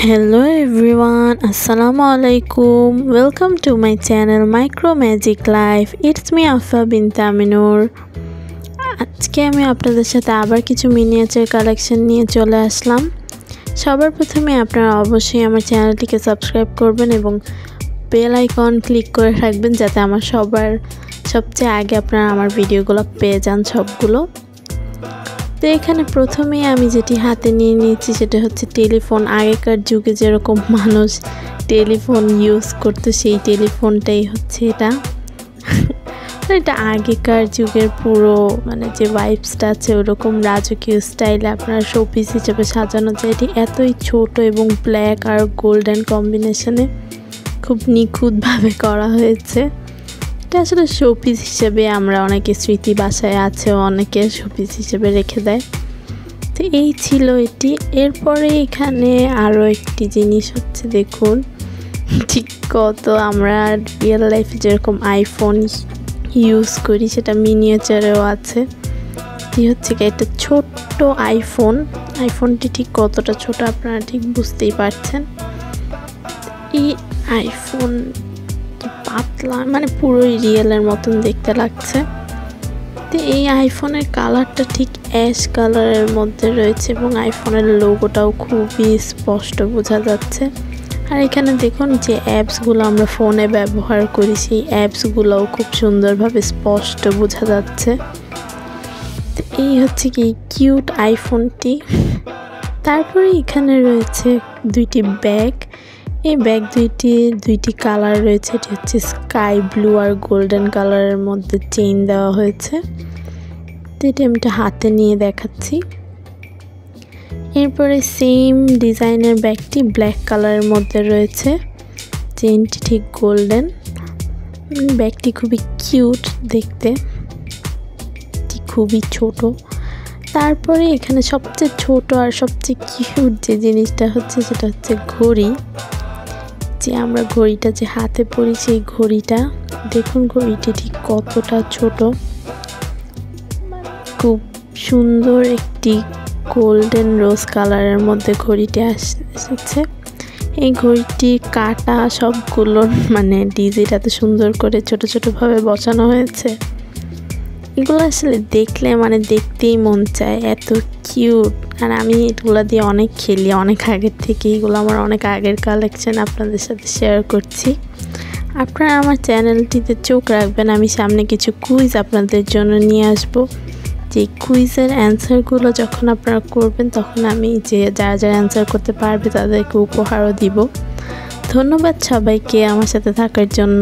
Hello everyone, Assalamualaikum. Welcome to my channel Micro Magic Life. It's me Afa bint Aminur. আজকে আমি আপনাদের সাথে আবার কিছু মিনিয়েচার কালেকশন নিয়ে চলে আসলাম। সবার প্রথমে আপনারা অবশ্যই আমার চ্যানেলটিকে সাবস্ক্রাইব করবেন এবং বেল আইকন ক্লিক করে রাখবেন যাতে আমার সবচেয়ে আগে আপনারা আমার ভিডিওগুলো পেয়ে যান সবগুলো। তো এখানে প্রথমে আমি যেটি হাতে নিয়ে নিয়েছি সেটা হচ্ছে টেলিফোন। আগেকার যুগে যেরকম মানুষ টেলিফোন ইউজ করতো সেই টেলিফোনটাই হচ্ছে এটা। এটা আগেকার যুগের পুরো যে ভাইবসটা আছে ওরকম রাজকীয় স্টাইলে আপনার শোপিস হিসেবে সাজানো যায়। এটি এতই ছোট এবং ব্ল্যাক আর গোল্ডেন কম্বিনেশনে খুব নিখুঁতভাবে করা হয়েছে। এটা আসলে শোপিস হিসেবে আমরা অনেকে স্মৃতি বাসায় আছে অনেকে শোপিস হিসেবে রেখে দেয়। তো এই ছিল এটি। এরপরে এখানে আরও একটি জিনিস হচ্ছে, দেখুন ঠিক কত আমরা রিয়েল লাইফে যেরকম আইফোন ইউজ করি সেটা মিনিয়েচারেও আছে। এটি হচ্ছে একটা ছোট্ট আইফোনটি ঠিক কতটা ছোট আপনারা ঠিক বুঝতেই পারছেন। এই আইফোন পাতলা পুরোই রিয়েলের মতন দেখতে লাগছে। তো এই আইফোনের কালারটা ঠিক অ্যাশ কালারের মধ্যে রয়েছে এবং আইফোনের লোগোটাও খুবই স্পষ্ট বোঝা যাচ্ছে। আর এখানে দেখুন যে অ্যাপসগুলো আমরা ফোনে ব্যবহার করি সেই অ্যাপসগুলোও খুব সুন্দরভাবে স্পষ্ট বোঝা যাচ্ছে। তো এই হচ্ছে কি কিউট আইফোনটি। তারপরে এখানে রয়েছে দুইটি ব্যাগ। এই ব্যাগ দুইটি কালার রয়েছে। এটি হচ্ছে স্কাই ব্লু আর গোল্ডেন কালারের মধ্যে চেইন দেওয়া হয়েছে। তো এটা আমি হাতে নিয়ে দেখাচ্ছি। এরপরে সেম ডিজাইনের ব্যাগটি ব্ল্যাক কালারের মধ্যে রয়েছে, চেইনটি ঠিক গোল্ডেন। ব্যাগটি খুবই কিউট দেখতে, খুবই ছোট। তারপরে এখানে সবচেয়ে ছোট আর সবচেয়ে কিউট যে জিনিসটা হচ্ছে সেটা হচ্ছে ঘড়ি। যে আমরা ঘড়িটা যে হাতে পরি সেই ঘড়িটা দেখুন, ঘড়িটি ঠিক কতটা ছোট। খুব সুন্দর একটি গোল্ডেন রোজ কালারের মধ্যে ঘড়িটি এসেছে। এই ঘড়িটির কাটা সবগুলোর ডিজাইন এত সুন্দর করে ছোট ছোটভাবে বসানো হয়েছে। এগুলো আসলে দেখলে দেখতেই মন চায়, এত কিউট। আর আমি এগুলো দিয়ে অনেক খেলি অনেক আগের থেকে। এগুলো আমার অনেক আগের কালেকশন আপনাদের সাথে শেয়ার করছি। আপনারা আমার চ্যানেলটিতে চোখ রাখবেন, আমি সামনে কিছু কুইজ আপনাদের জন্য নিয়ে আসব। যে কুইজের অ্যান্সারগুলো যখন আপনারা করবেন তখন আমি যারা অ্যান্সার করতে পারবে তাদেরকে উপহারও দিব। ধন্যবাদ সবাইকে আমার সাথে থাকার জন্য।